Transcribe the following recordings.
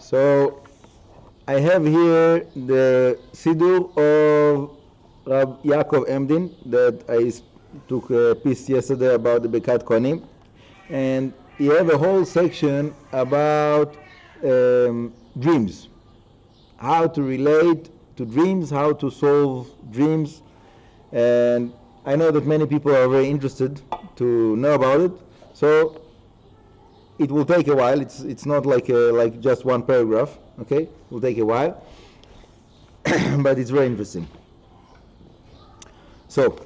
So I have here the Sidur of Rabbi Yaakov Emden that I took a piece yesterday about the Bekat Kohanim, and you have a whole section about dreams, how to relate to dreams, how to solve dreams, and I know that many people are very interested to know about it. So it will take a while. It's not like just one paragraph. Okay, it will take a while, but it's very interesting. So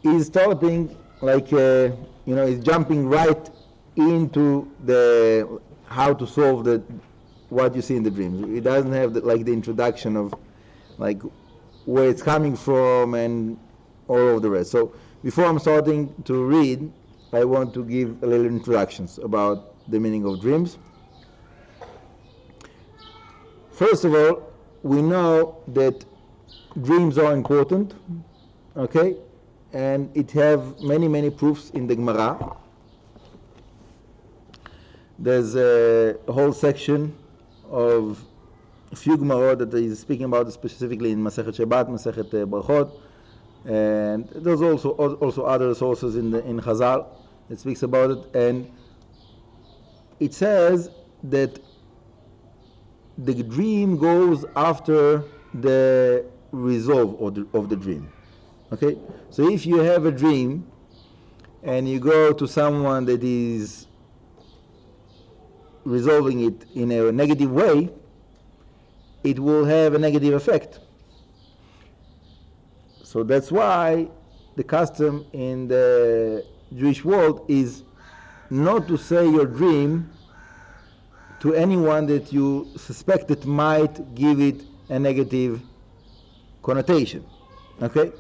he's starting he's jumping right into the how to solve what you see in the dreams. It doesn't have the introduction of where it's coming from and all of the rest. So before I'm starting to read, I want to give a little introductions about the meaning of dreams. First of all, we know that dreams are important, okay, and it have many proofs in the Gemara. There's a whole section of a few Gemara that is speaking about it specifically in Masechet Shabbat, Masechet Brachot, and there's also other sources in Chazal that speaks about it, and it says that the dream goes after the resolve of the dream. Okay, so if you have a dream and you go to someone that is resolving it in a negative way, it will have a negative effect. So that's why the custom in the Jewish world is not to say your dream to anyone that you suspect that might give it a negative connotation. Okay?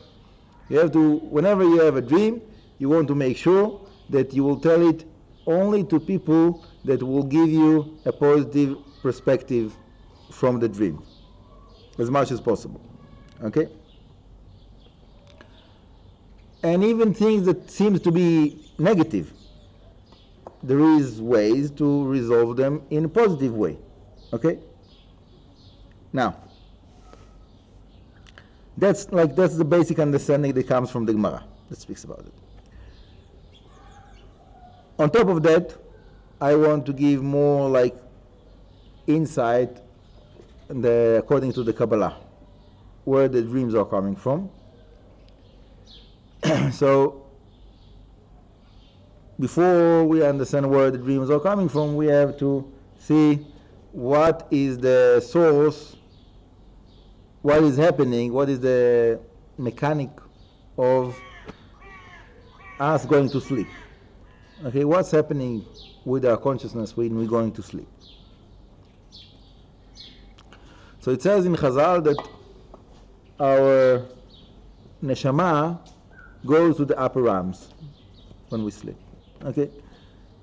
You have to, whenever you have a dream, you want to make sure that you will tell it only to people that will give you a positive perspective from the dream, as much as possible. Okay? And even things that seems to be negative, there is ways to resolve them in a positive way. Okay? Now, that's the basic understanding that comes from the Gemara that speaks about it. On top of that, I want to give more insight according to the Kabbalah, where the dreams are coming from. So before we understand where the dreams are coming from, we have to see what is the source, what is happening, what is the mechanic of us going to sleep. Okay, what's happening with our consciousness when we're going to sleep? So it says in Chazal that our neshama goes to the upper realms when we sleep. Okay,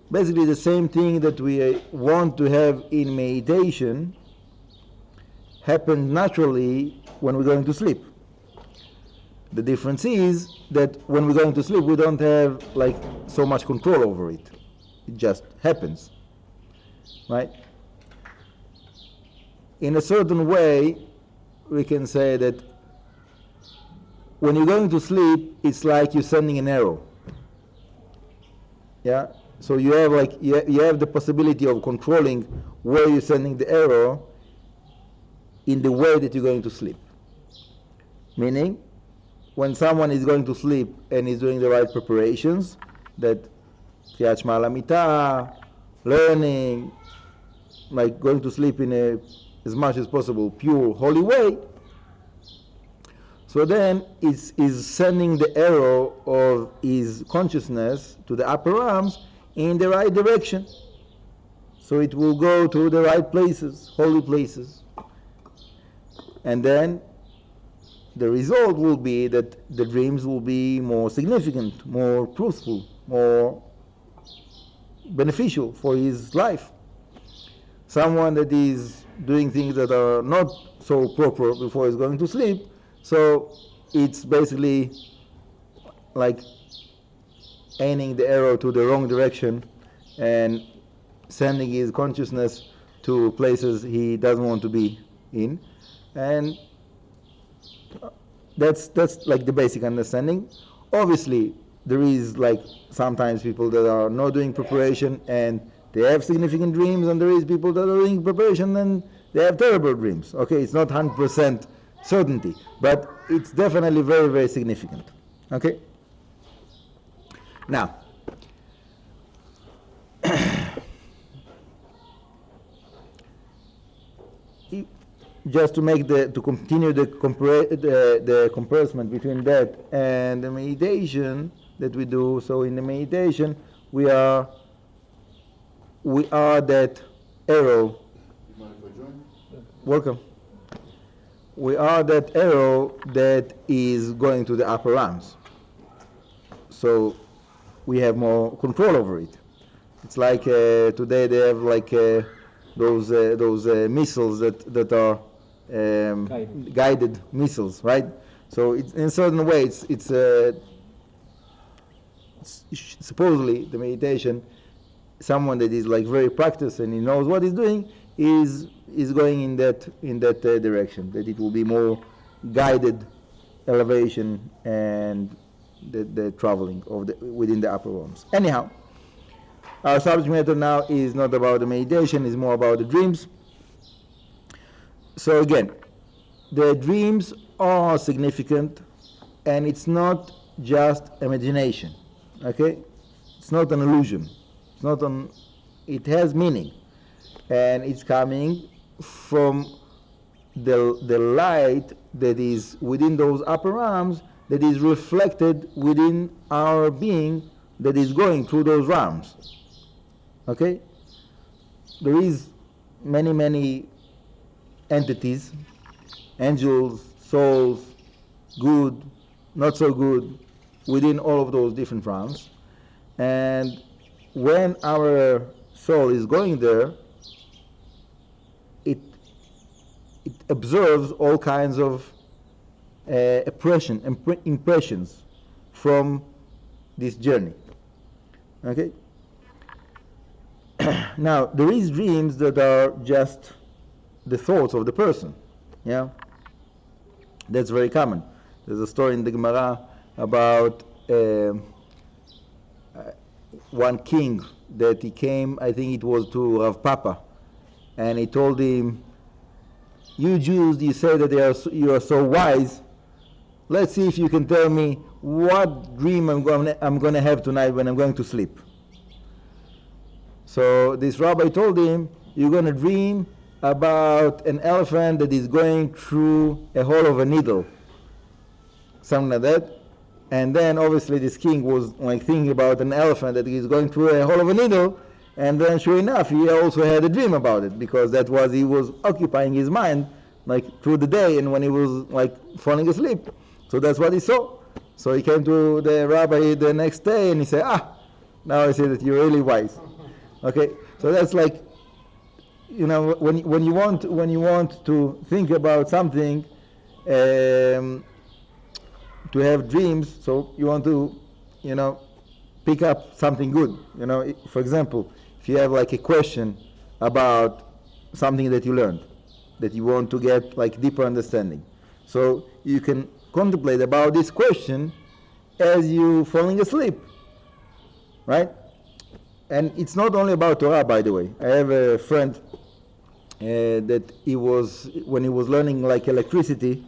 basically the same thing that we want to have in meditation happens naturally when we're going to sleep. The difference is that when we're going to sleep, we don't have so much control over it. It just happens, right? In a certain way, we can say that when you're going to sleep, it's like you're sending an arrow. Yeah. So you have you have the possibility of controlling where you're sending the arrow in the way that you're going to sleep. Meaning, when someone is going to sleep and is doing the right preparations, that Kriyat Shema Lamita, learning, going to sleep in as much as possible pure, holy way, so then is sending the arrow of his consciousness to the upper realms in the right direction. So it will go to the right places, holy places. And then the result will be that the dreams will be more significant, more truthful, more beneficial for his life. Someone that is doing things that are not so proper before he's going to sleep, so it's basically like aiming the arrow to the wrong direction and sending his consciousness to places he doesn't want to be in. And that's like the basic understanding. Obviously, there is like sometimes people that are not doing preparation and they have significant dreams, and there is people that are doing preparation and they have terrible dreams. Okay, it's not 100% certainty, but it's definitely very, very significant. Okay? Now, just to continue the comparison between that and the meditation that we do. So in the meditation, we are that arrow. Welcome. We are that arrow that is going to the upper arms. So we have more control over it. It's like today they have like those missiles that are guided missiles, right? So it's in a certain way it's supposedly the meditation, someone that is like very practiced and he knows what he's doing is going in that direction, that it will be more guided elevation and the traveling of within the upper realms. Anyhow, our subject matter now is not about the meditation, it's more about the dreams. So again, the dreams are significant, and it's not just imagination. Okay, it's not an illusion. It has meaning, and it's coming from the light that is within those upper realms, that is reflected within our being, that is going through those realms. Okay, there is many entities, angels, souls, good, not so good, within all of those different realms. And when our soul is going there, it observes all kinds of impressions from this journey. Okay? Now, there is dreams that are just the thoughts of the person. Yeah? That's very common. There's a story in the Gemara about one king that he came, I think it was to Rav Papa, and he told him, "You Jews, you say that you are so wise. Let's see if you can tell me what dream I'm going to have tonight when I'm going to sleep." So this rabbi told him, "You're going to dream about an elephant that is going through a hole of a needle," something like that. And then obviously this king was like thinking about an elephant that is going through a hole of a needle, and then sure enough he also had a dream about it, because that was, he was occupying his mind like through the day and when he was like falling asleep. So that's what he saw. So he came to the rabbi the next day and he said, now I see that you're really wise. Okay, so that's like, you know, when you want to think about something, to have dreams, so you want to, you know, pick up something good. You know, for example, if you have like a question about something that you learned, that you want to get like deeper understanding, so you can contemplate about this question as you falling asleep, right? And it's not only about Torah, by the way. I have a friend that when he was learning like electricity,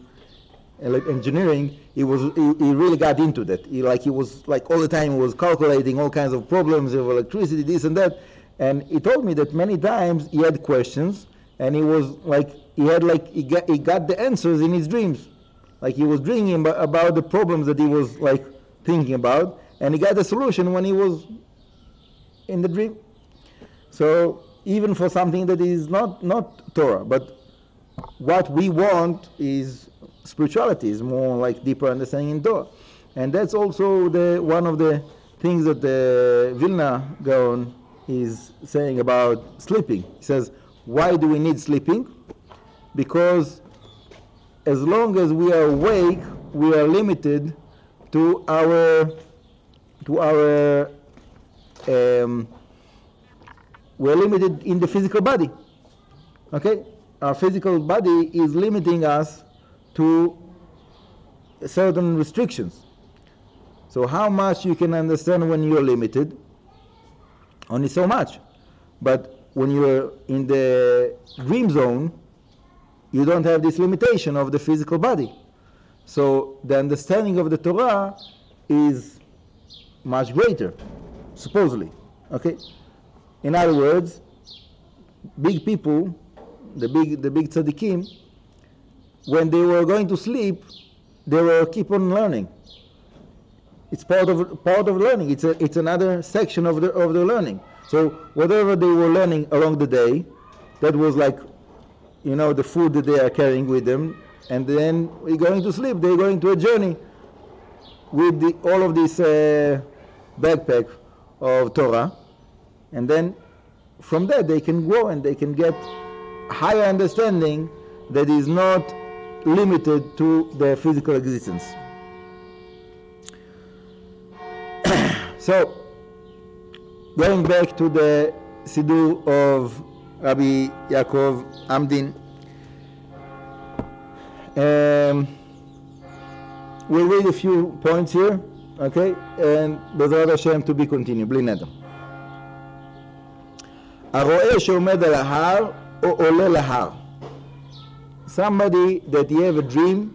engineering, he really got into that. He was like all the time he was calculating all kinds of problems of electricity, this and that. And he told me that many times he had questions, and he got the answers in his dreams. Like he was dreaming about the problems that he was like thinking about, and he got the solution when he was in the dream. So even for something that is not Torah, but what we want is spirituality, is more like deeper understanding in Torah. And that's also one of the things that the Vilna Gaon is saying about sleeping. He says, why do we need sleeping? Because as long as we are awake, we are limited to our we're limited in the physical body. Okay? Our physical body is limiting us to certain restrictions. So how much you can understand when you're limited? Only so much. But when you're in the dream zone, you don't have this limitation of the physical body. So the understanding of the Torah is much greater, supposedly. Okay? In other words, big people, the big tzaddikim, when they were going to sleep, they were keep on learning. It's part of learning. It's another section of the learning. So whatever they were learning along the day, that was like, the food that they are carrying with them, and then we're going to sleep. They're going to a journey with all of this backpack of Torah, and then from that they can grow and they can get higher understanding that is not limited to their physical existence. So, going back to the Siddur of Rabbi Yaakov Emden, we'll read a few points here, okay, and B'ezrat Hashem to be continued, בלי נדר. הרואה שעומד על ההר או עולה להר. Somebody that you have a dream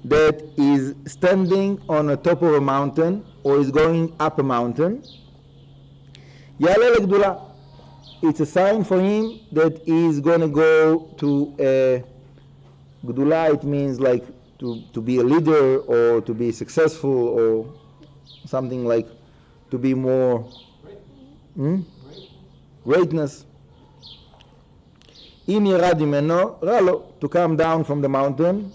that is standing on the top of a mountain or is going up a mountain, יעלה לגדולה. It's a sign for him that he's going to go to a גדולה. It means like to be a leader or to be successful or something like to be more greatness. אם ירד ממנו, רע לו. To come down from the mountain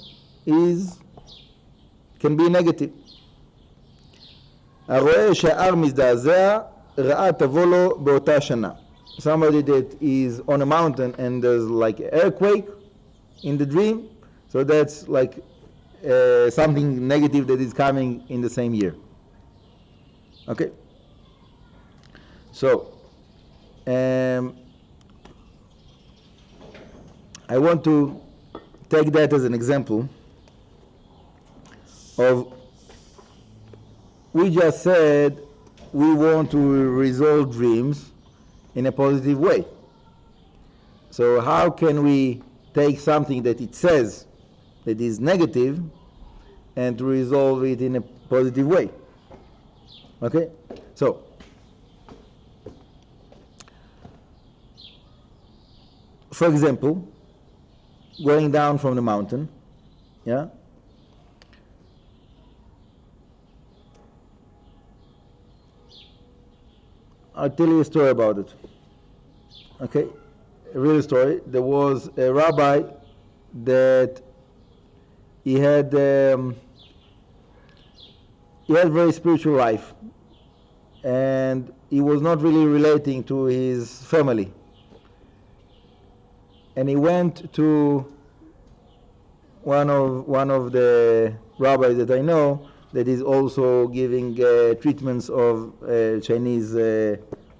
can be negative. הרואה שההר מזדעזע, רעה תבוא לו באותה שנה. Somebody that is on a mountain and there's like an earthquake in the dream, so that's like something negative that is coming in the same year. Okay? So, I want to take that as an example of, we just said we want to resolve dreams in a positive way. So how can we take something that it says that is negative and to resolve it in a positive way? Okay? So, for example, going down from the mountain, yeah? I'll tell you a story about it. Okay? A real story. There was a rabbi that he had very spiritual life, and he was not really relating to his family. And he went to one of the rabbis that I know that is also giving treatments of Chinese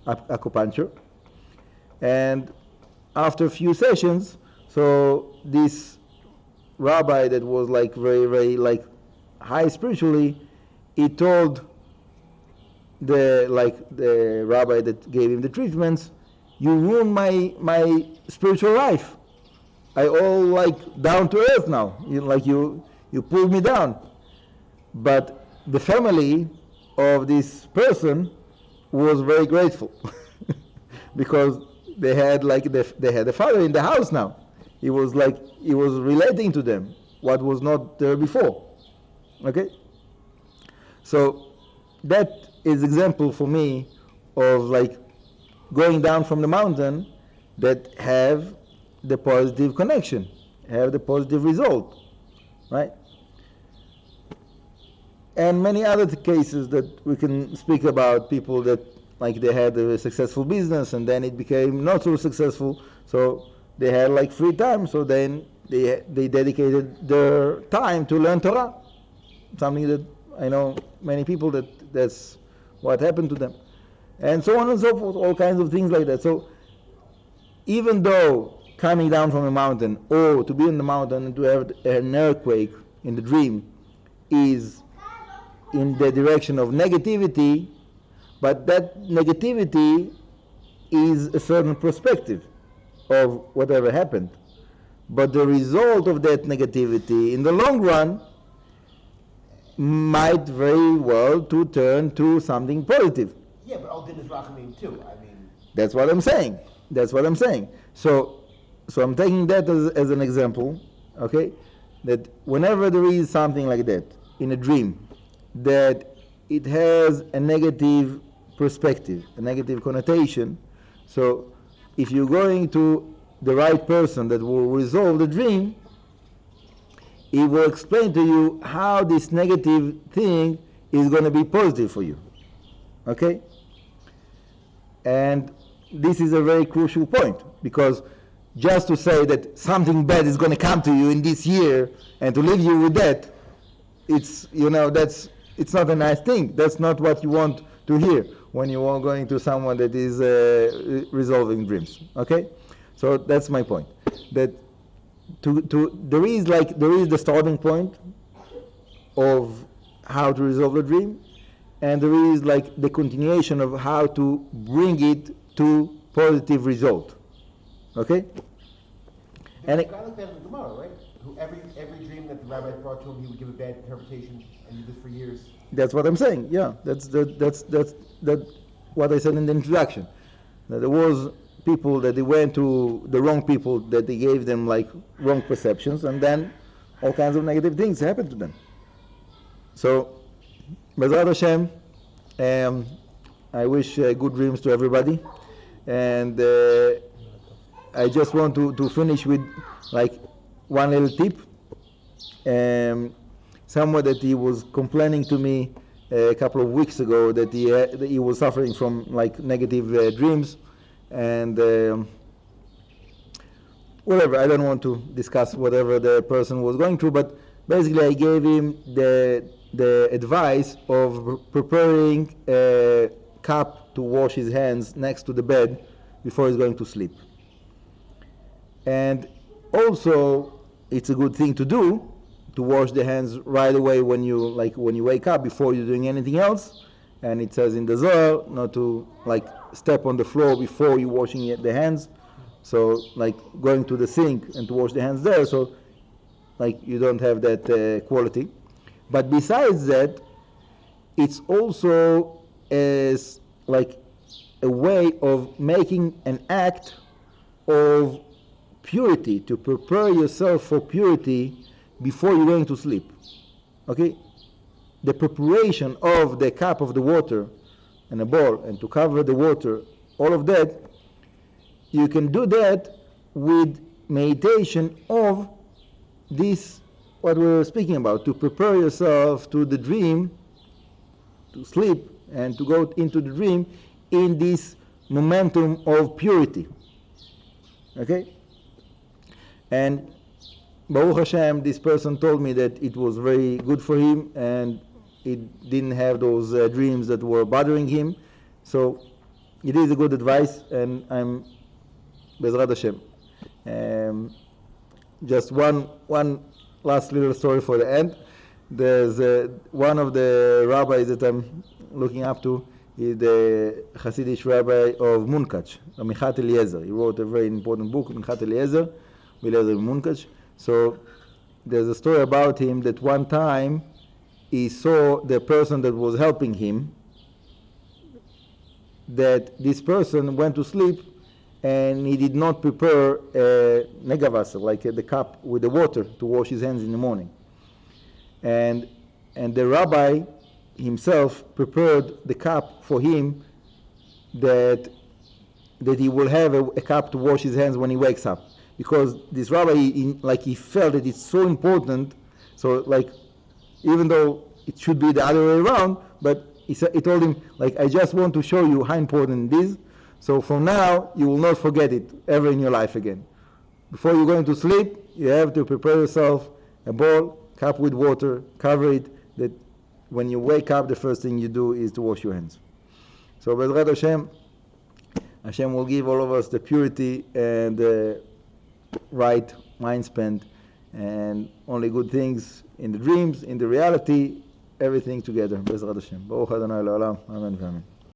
acupuncture. And after a few sessions, so this rabbi that was like very, very like high spiritually, he told the rabbi that gave him the treatments, "You ruined my spiritual life. I all like down to earth now. You pulled me down." But the family of this person was very grateful because they had a father in the house now. He was relating to them, what was not there before. Okay? So that is example for me of like going down from the mountain that have the positive connection, have the positive result, right? And many other cases that we can speak about, people that like they had a successful business and then it became not so successful, so they had like free time, so then they dedicated their time to learn Torah. Something that I know many people that's what happened to them. And so on and so forth, all kinds of things like that. So even though coming down from a mountain or to be in the mountain and to have an earthquake in the dream is in the direction of negativity, but that negativity is a certain perspective of whatever happened. But the result of that negativity in the long run might very well to turn to something positive. Yeah, but Emdin is Rachamim too. I mean, that's what I'm saying. So I'm taking that as an example, okay? That whenever there is something like that in a dream, that it has a negative perspective, a negative connotation. So if you're going to the right person that will resolve the dream, he will explain to you how this negative thing is going to be positive for you. Okay? And this is a very crucial point, because just to say that something bad is going to come to you in this year and to leave you with that, it's not a nice thing. That's not what you want to hear when you are going to someone that is resolving dreams. Okay? So that's my point. That there is the starting point of how to resolve a dream, and there is like the continuation of how to bring it to positive result. Okay? And a guy like that in the Gemara, right? Who every dream that the rabbi brought to him, he would give a bad interpretation, and he did this for years. That's what I'm saying. Yeah, that's what I said in the introduction. That there was people that they went to the wrong people, that they gave them like wrong perceptions, and then all kinds of negative things happened to them. So, B'ezrat Hashem, I wish good dreams to everybody, and I just want to finish with like one little tip. Someone that he was complaining to me a couple of weeks ago that he was suffering from like negative dreams, and whatever, I don't want to discuss whatever the person was going through, but basically I gave him the advice of preparing a cup to wash his hands next to the bed before he's going to sleep. And also it's a good thing to do, to wash the hands right away when you wake up, before you're doing anything else. And it says in the Zohar not to like step on the floor before you're washing the hands. So like going to the sink and to wash the hands there, so like you don't have that quality. But besides that, it's also as like a way of making an act of purity, to prepare yourself for purity before you're going to sleep. Okay? The preparation of the cup of the water and a bowl, and to cover the water, all of that, you can do that with meditation of this, what we were speaking about, to prepare yourself to the dream, to sleep, and to go into the dream in this momentum of purity. Okay? And Baruch Hashem, this person told me that it was very good for him, and he didn't have those dreams that were bothering him. So it is a good advice, and I'm B'ezrat Hashem. Just one last little story for the end. There's one of the rabbis that I'm looking up to is the Hasidic rabbi of Munkach, Michat Eliezer. He wrote a very important book, Michat Eliezer, Munkach. So there's a story about him that one time he saw the person that was helping him, that this person went to sleep and he did not prepare a negavasa, like the cup with the water to wash his hands in the morning. And the rabbi himself prepared the cup for him, that he will have a cup to wash his hands when he wakes up. Because this rabbi, he felt that it's so important. So like, even though it should be the other way around, but he told him, like, I just want to show you how important it is. So from now, you will not forget it ever in your life again. Before you're going to sleep, you have to prepare yourself a bowl, cup with water, cover it, that when you wake up, the first thing you do is to wash your hands. So B'ezrat Hashem, Hashem will give all of us the purity and the right mind span, and only good things in the dreams, in the reality, everything together. Bezrat Hashem. Baruch Adonai Le'olam. Amen. Amen.